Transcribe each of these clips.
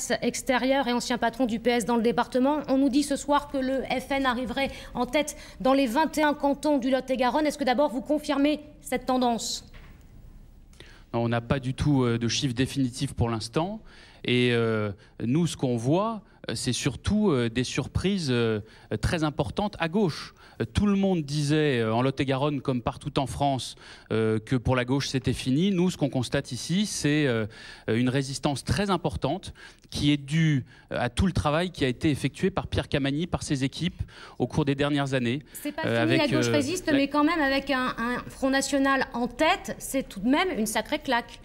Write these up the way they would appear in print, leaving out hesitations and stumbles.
commerce extérieur et ancien patron du PS dans le département. On nous dit ce soir que le FN arriverait en tête dans les 21 cantons du Lot-et-Garonne. Est-ce que d'abord vous confirmez cette tendance ? On n'a pas du tout de chiffre définitif pour l'instant. Et nous, ce qu'on voit, c'est surtout des surprises très importantes à gauche. Tout le monde disait en Lot-et-Garonne comme partout en France que pour la gauche c'était fini. Nous, ce qu'on constate ici, c'est une résistance très importante qui est due à tout le travail qui a été effectué par Pierre Camani, par ses équipes au cours des dernières années. C'est pas fini, la gauche résiste, mais quand même avec un Front National en tête, c'est tout de même une sacrée claque.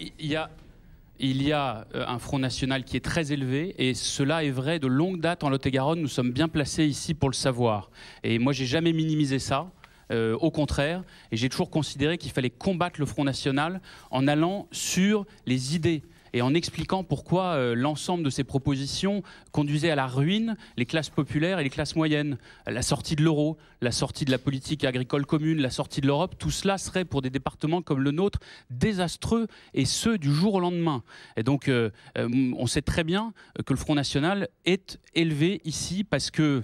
Il y a un Front National qui est très élevé et cela est vrai de longue date en Lot-et-Garonne. Nous sommes bien placés ici pour le savoir. Et moi, j'ai jamais minimisé ça. Au contraire, et j'ai toujours considéré qu'il fallait combattre le Front National en allant sur les idées et en expliquant pourquoi l'ensemble de ces propositions conduisait à la ruine les classes populaires et les classes moyennes. La sortie de l'euro, la sortie de la politique agricole commune, la sortie de l'Europe, tout cela serait pour des départements comme le nôtre désastreux, et ce du jour au lendemain. Et donc on sait très bien que le Front National est élevé ici parce que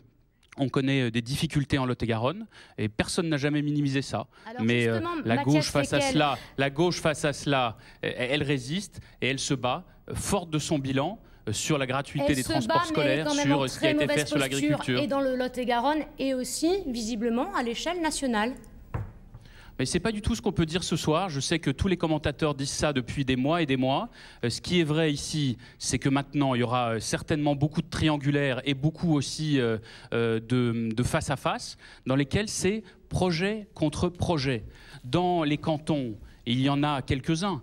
on connaît des difficultés en Lot-et-Garonne et personne n'a jamais minimisé ça. Alors mais la gauche face à cela, elle résiste et elle se bat, forte de son bilan sur la gratuité des transports scolaires, sur ce qui a été fait sur l'agriculture. Et dans le Lot-et-Garonne et aussi, visiblement, à l'échelle nationale. Mais ce n'est pas du tout ce qu'on peut dire ce soir. Je sais que tous les commentateurs disent ça depuis des mois et des mois. Ce qui est vrai ici, c'est que maintenant, il y aura certainement beaucoup de triangulaires et beaucoup aussi de face à face, dans lesquels c'est projet contre projet. Dans les cantons, il y en a quelques-uns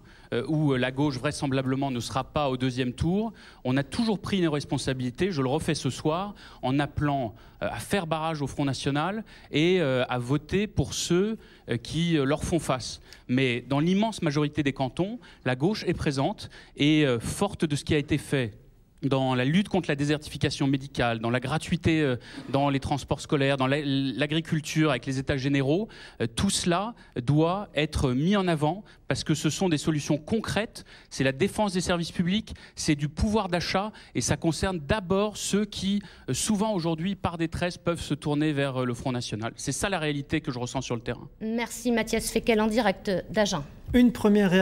où la gauche vraisemblablement ne sera pas au deuxième tour. On a toujours pris une responsabilité, je le refais ce soir, en appelant à faire barrage au Front National et à voter pour ceux qui leur font face. Mais dans l'immense majorité des cantons, la gauche est présente et forte de ce qui a été fait dans la lutte contre la désertification médicale, dans la gratuité dans les transports scolaires, dans l'agriculture avec les états généraux, tout cela doit être mis en avant parce que ce sont des solutions concrètes, c'est la défense des services publics, c'est du pouvoir d'achat et ça concerne d'abord ceux qui, souvent aujourd'hui, par détresse, peuvent se tourner vers le Front National. C'est ça la réalité que je ressens sur le terrain. Merci Mathias Fekl en direct d'Agen. Une première réaction.